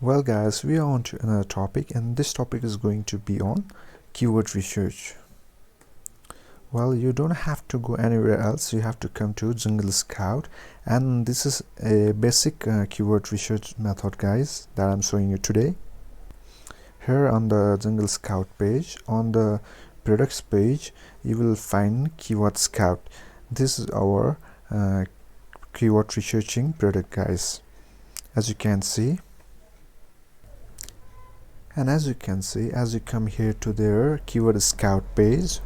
Well guys, we are on to another topic, and this topic is going to be on keyword research. Well, you don't have to go anywhere else. You have to come to Jungle Scout, and this is a basic keyword research method, guys, that I'm showing you today. Here on the Jungle Scout page, on the products page, you will find Keyword Scout. This is our keyword researching product, guys, as you can see. And as you can see, as you come here to their Keyword Scout page,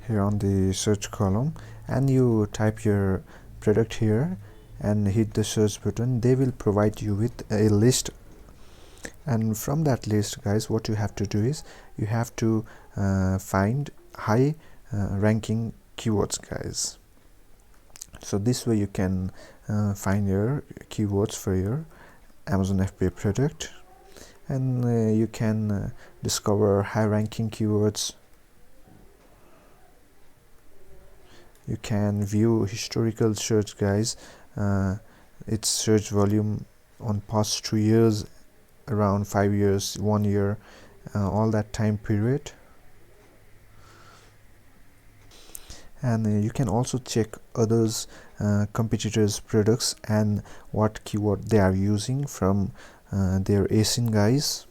here on the search column, and you type your product here and hit the search button, they will provide you with a list. And from that list, guys, what you have to do is you have to find high ranking keywords, guys. So this way you can find your keywords for your Amazon FBA product, and you can discover high ranking keywords. You can view historical search, guys, its search volume on past 2 years, around 5 years, 1 year, all that time period. And you can also check others competitors products and what keyword they are using from their ASIN, guys.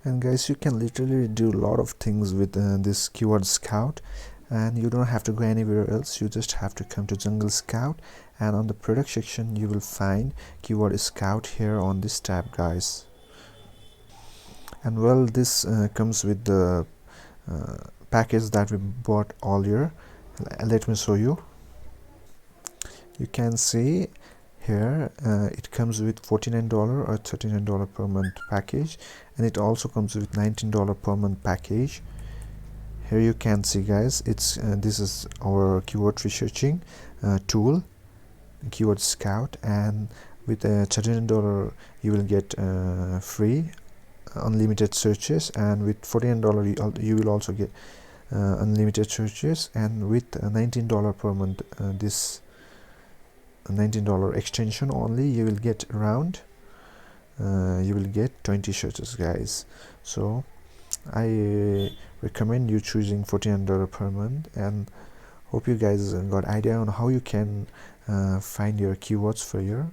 And guys, you can literally do a lot of things with this Keyword Scout, and you don't have to go anywhere else. You just have to come to Jungle Scout, and on the product section you will find Keyword Scout here on this tab, guys. And well, this comes with the package that we bought earlier. Let me show you. You can see here it comes with $49 or $39 per month package, and it also comes with $19 per month package. Here you can see, guys, it's this is our keyword researching tool, Keyword Scout, and with $39 you will get free unlimited searches, and with $49 you will also get unlimited searches, and with $19 per month this $19 extension only, you will get around 20 searches, guys. So I recommend you choosing $49 per month, and hope you guys got idea on how you can find your keywords for your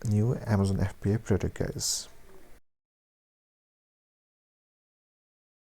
new Amazon FBA product, guys.